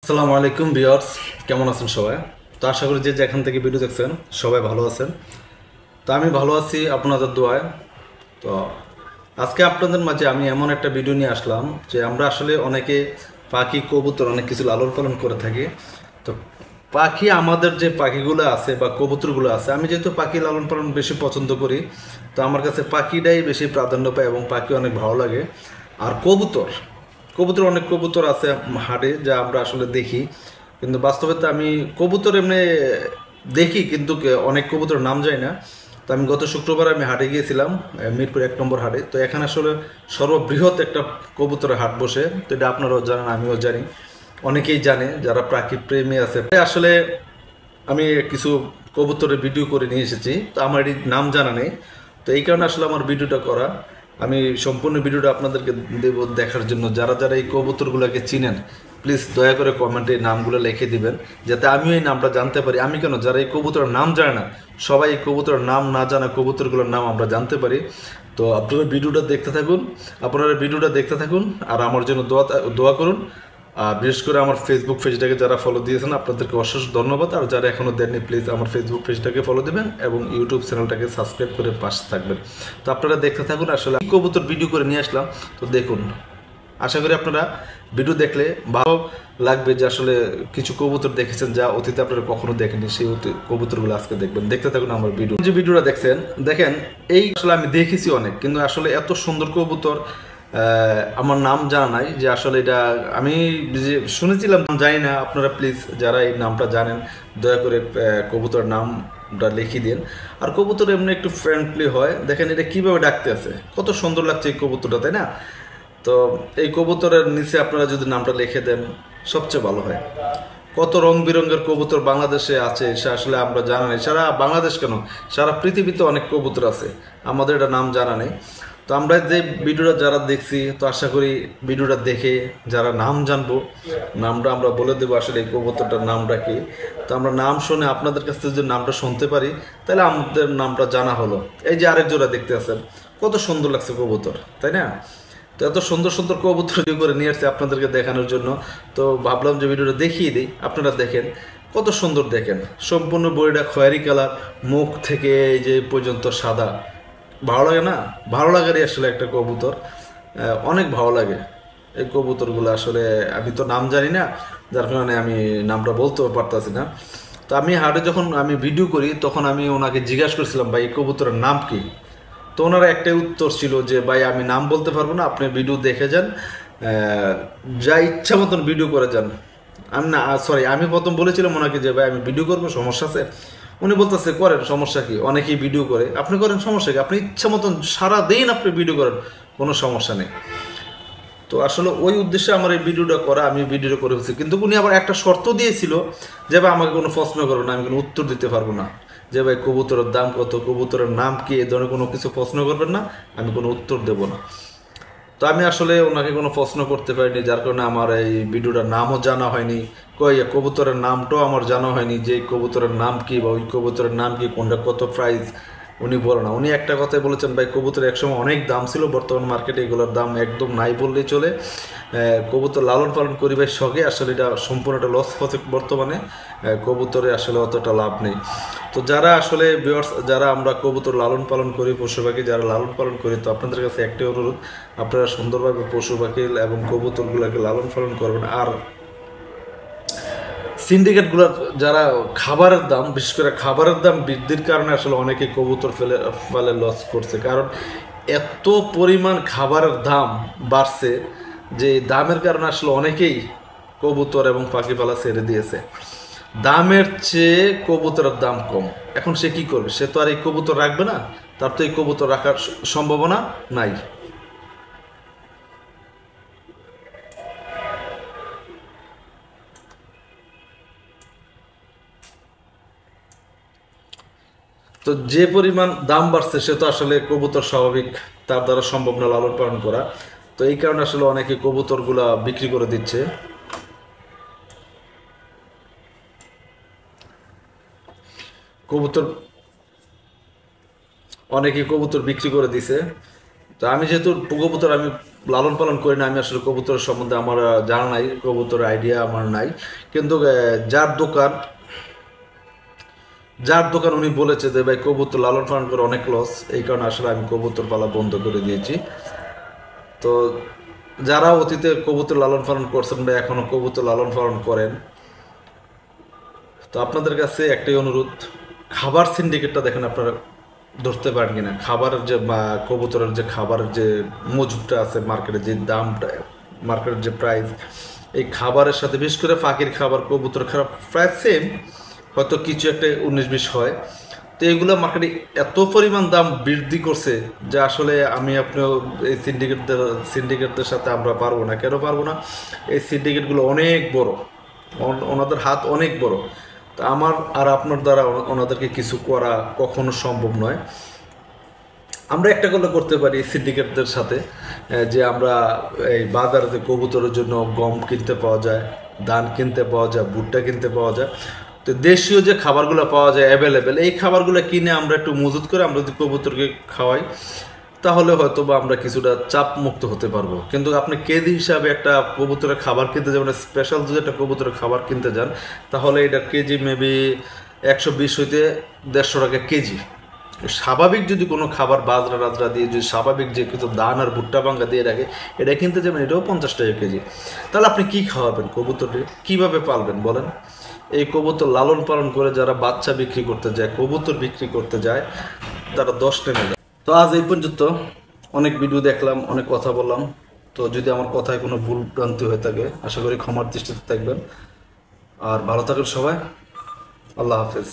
আসসালামু আলাইকুম ভিউয়ার্স, কেমন আছেন সবাই? তো আশা করি যে যেখান থেকে ভিডিও দেখছেন সবাই ভালো আছেন। তো আমি ভালো আছি আপনাদের দোয়ায়। তো আজকে আপনাদের মাঝে আমি এমন একটা ভিডিও নিয়ে আসলাম যে আমরা আসলে অনেকে পাখি কবুতর অনেক কিছু লালন পালন করে থাকি। তো পাখি আমাদের যে পাখিগুলো আছে বা কবুতরগুলো আছে, আমি যেহেতু পাখি লালন পালন বেশি পছন্দ করি, তো আমার কাছে পাখিটাই বেশি প্রাধান্য পায় এবং পাখি অনেক ভালো লাগে। আর কবুতর কবুতর অনেক কবুতর আছে হাটে, যা আমরা আসলে দেখি, কিন্তু বাস্তবে তো আমি কবুতর এমনি দেখি, কিন্তু অনেক কবুতর নাম যায় না। তো আমি গত শুক্রবার আমি হাটে গিয়েছিলাম, মিরপুর 1 নম্বর হাটে। তো এখানে আসলে সর্ববৃহৎ একটা কবুতরের হাট বসে। তো এটা আপনারাও জানেন, আমিও জানি, অনেকেই জানে যারা প্রাকৃ প্রেমী আছে। আসলে আমি কিছু কবুতরের ভিডিও করে নিয়ে এসেছি, তো আমার এটি নাম জানা নেই। তো এই কারণে আসলে আমার ভিডিওটা করা। আমি সম্পূর্ণ ভিডিওটা আপনাদেরকে দেব দেখার জন্য। যারা যারা এই কবুতরগুলোকে চিনেন, প্লিজ দয়া করে কমেন্টে এই নামগুলো লিখে দিবেন, যাতে আমিও এই নামটা জানতে পারি। আমি কেন, যারা এই কবুতরের নাম জানে না, সবাই এই কবুতরের নাম না জানা কবুতরগুলোর নাম আমরা জানতে পারি। তো আপনারা ভিডিওটা দেখতে থাকুন, আর আমার জন্য দোয়া দোয়া করুন। আর বিশেষ করে আমার ফেসবুক পেজটাকে যারা ফলো দিয়েছেন, আপনাদেরকে অশেষ ধন্যবাদ। আর যারা এখনও দেননি, প্লিজ আমার ফেসবুক পেজটাকে ফলো দেবেন এবং ইউটিউব চ্যানেলটাকে সাবস্ক্রাইব করে পাশে থাকবেন। তো আপনারা দেখতে থাকুন। আসলে কবুতর ভিডিও করে নিয়ে আসলাম, তো দেখুন। আশা করি আপনারা ভিডিও দেখলে ভালো লাগবে, যে আসলে কিছু কবুতর দেখেছেন যা অতীতে আপনারা কখনো দেখেনি, সেই কবুতরগুলো আজকে দেখবেন। দেখতে থাকুন আমার ভিডিও। যে ভিডিওটা দেখছেন, দেখেন, এই আসলে আমি দেখেছি অনেক, কিন্তু আসলে এত সুন্দর কবুতর আমার নাম জানা নাই, যে আসলে এটা আমি যে শুনেছিলাম, জানি না। আপনারা প্লিজ যারা এই নামটা জানেন, দয়া করে কবুতরের নামটা লিখে দিন। আর কবুতর এমনি একটু ফ্রেন্ডলি হয়। দেখেন এটা কিভাবে ডাকতে আছে, কত সুন্দর লাগছে এই কবুতরটা, তাই না? তো এই কবুতরের নিচে আপনারা যদি নামটা লিখে দেন, সবচেয়ে ভালো হয়। কত রং বেরঙের কবুতর বাংলাদেশে আছে, সে আসলে আমরা জানা নেই। সারা বাংলাদেশ কেন, সারা পৃথিবীতে অনেক কবুতর আছে, আমাদের এটা নাম জানা নেই। তো আমরা যে ভিডিওটা যারা দেখছি, তো আশা করি ভিডিওটা দেখে যারা নাম জানবো, নামটা আমরা বলে দেবো আসলে এই কবুতরটার নামটা কি। তো আমরা নাম শুনে আপনাদের কাছ থেকে যদি নামটা শুনতে পারি, তাহলে আমাদের নামটা জানা হলো। এই যে আরেক জোড়া দেখতে আছেন, কত সুন্দর লাগছে কবুতর, তাই না? তো এত সুন্দর সুন্দর কবুতর করে নিয়ে আসছে আপনাদেরকে দেখানোর জন্য। তো ভাবলাম যে ভিডিওটা দেখিয়ে দিই, আপনারা দেখেন কত সুন্দর। দেখেন সম্পূর্ণ বডিটা খয়েরি কালার, মুখ থেকে এই যে পর্যন্ত সাদা। ভালো লাগে না? ভালো লাগারই আসলে একটা কবুতর, অনেক ভালো লাগে এই কবুতরগুলো। আসলে আমি তো নাম জানি না, যার কারণে আমি নামটা বলতেও পারতাছি না। তো আমি হাটে যখন আমি ভিডিও করি, তখন আমি ওনাকে জিজ্ঞাসা করছিলাম, ভাই এই কবুতরের নাম কি? তো ওনার একটাই উত্তর ছিল যে, ভাই আমি নাম বলতে পারবো না, আপনি ভিডিও দেখে যান, যা ইচ্ছা মতন ভিডিও করে যান। আমি না, সরি, আমি প্রথম বলেছিলাম ওনাকে যে, ভাই আমি ভিডিও করবো, সমস্যা আছে? উনি বলতেছে, করেন, সমস্যা কি, অনেকেই ভিডিও করে, আপনি করেন, সমস্যা কি, আপনি ইচ্ছা মতন সারাদিন আপনি ভিডিও করেন, কোনো সমস্যা নেই। তো আসলে ওই উদ্দেশ্যে আমার এই ভিডিওটা করা, আমি ভিডিওটা করে ফেলছি। কিন্তু উনি আবার একটা শর্ত দিয়েছিল, যে ভাই আমাকে কোনো প্রশ্ন করবে না, আমি কোনো উত্তর দিতে পারবো না। যে ভাই কবুতরের দাম কত, কবুতরের নাম কি, এই ধরনের কোনো কিছু প্রশ্ন করবেন না, আমি কোনো উত্তর দেব না। তো আমি আসলে ওনাকে কোনো প্রশ্ন করতে পারিনি, যার কারণে আমার এই ভিডিওটার নামও জানা হয়নি। কবুতরের নামটাও আমার জানা হয়নি, যে এই কবুতরের নাম কি বা ওই কবুতরের নাম কি, কোনটা কত প্রাইস উনি বলে না। উনি একটা কথাই বলেছেন, ভাই কবুতর একসময় অনেক দাম ছিল, বর্তমান মার্কেটে এগুলোর দাম একদম নাই বললেই চলে। কবুতর লালন পালন করিবার শখে আসলে এটা সম্পূর্ণ একটা লস পথে বর্তমানে। কবুতরে আসলে অতটা লাভ নেই। তো যারা আসলে ভিউয়ার্স, যারা আমরা কবুতর লালন পালন করি, পশু পাখি যারা লালন পালন করি, তো আপনাদের কাছে একটাই অনুরোধ, আপনারা সুন্দরভাবে পশু পাখি এবং কবুতরগুলোকে লালন পালন করবেন। আর সিন্ডিকেটগুলোর যারা খাবারের দাম, বিশেষ করে খাবারের দাম বৃদ্ধির কারণে আসলে অনেকে কবুতর ফেলে লস করছে। কারণ এত পরিমাণ খাবারের দাম বাড়ছে, যে দামের কারণে আসলে অনেকেই কবুতর এবং পাখি পালা ছেড়ে দিয়েছে। দামের চেয়ে কবুতরের দাম কম, এখন সে কি করবে? সে তো আর এই কবুতর রাখবে না, তার তো এই কবুতর রাখার সম্ভাবনা নাই। তো যে পরিমাণ দাম বাড়ছে, সে তো আসলে কবুতর স্বাভাবিক, তার দ্বারা সম্ভব না লালন পালন করা। তো এই কারণে আসলে অনেকে কবুতরগুলা বিক্রি করে দিচ্ছে। কবুতর অনেকে কবুতর বিক্রি করে দিছে। তো আমি যেহেতু কবুতর আমি লালন পালন করি না, আমি আসলে কবুতরের সম্বন্ধে আমার জানা নাই, কবুতরের আইডিয়া আমার নাই। কিন্তু যার দোকান উনি বলেছে যে ভাই কবুতর লালন পালন করে অনেক লস, এই কারণে আসলে আমি কবুতর পালা বন্ধ করে দিয়েছি। তো যারা অতীতে কবুতর লালন পালন করছেন বা এখনো কবুতর লালন পালন করেন, তো আপনাদের কাছে একটাই অনুরোধ, খাবার সিন্ডিকেটটা দেখেন আপনারা ধরতে পারেন কিনা। খাবারের যে কবুতরের যে খাবারের যে মজুদটা আছে মার্কেটে, যে দামটা, মার্কেটের যে প্রাইস, এই খাবারের সাথে বিশেষ করে পাখির খাবার কবুতর খাবার প্রায় সেম, হয়তো কিছু একটা 19-20 হয়। তো এগুলো মার্কেটে এত পরিমাণ দাম বৃদ্ধি করছে যে আসলে আমি আপনিও এই সিন্ডিকেটদের সাথে আমরা পারবো না। কেন পারবো না? এই সিন্ডিকেটগুলো অনেক বড়, ওনাদের হাত অনেক বড়। তা আমার আর আপনার দ্বারা ওনাদেরকে কিছু করা কখনো সম্ভব নয়। আমরা একটা করলে করতে পারি সিন্ডিকেটদের সাথে, যে আমরা এই বাজারে যে কবুতরের জন্য গম কিনতে পাওয়া যায়, ধান কিনতে পাওয়া যায়, ভুট্টা কিনতে পাওয়া যায়, তো দেশীয় যে খাবারগুলো পাওয়া যায় অ্যাভেলেবেল, এই খাবারগুলো কিনে আমরা একটু মজুত করে আমরা যদি কবুতরকে খাওয়াই, তাহলে হয়তো বা আমরা কিছুটা চাপ মুক্ত হতে পারবো। কিন্তু আপনি কেজি হিসাবে একটা কবুতরের খাবার কিনতে যাবেন, স্পেশাল যদি একটা কবুতরের খাবার কিনতে যান, তাহলে এটা কেজি মেবি 120 হইতে 150 টাকা কেজি। স্বাভাবিক যদি কোনো খাবার বাজরা রাজরা দিয়ে, যদি স্বাভাবিক যে কিছু দান আর ভুট্টা ভাঙ্গা দিয়ে রাখে, এটা কিনতে যাবেন, এটাও 50 টাকা কেজি। তাহলে আপনি কি খাওয়াবেন কবুতরকে? কিভাবে পালবেন বলেন? এই কবুতর লালন পালন করে যারা বাচ্চা বিক্রি করতে যায়, কবুতর বিক্রি করতে যায়, তারা 10 নেমে যায়। তো আজ এই পর্যন্ত, অনেক ভিডিও দেখলাম, অনেক কথা বললাম। তো যদি আমার কথায় কোনো ভুল ভ্রান্তি হয়ে থাকে, আশা করি ক্ষমার দৃষ্টিতে থাকবেন। আর ভালো থাকেন সবাই। আল্লাহ হাফেজ।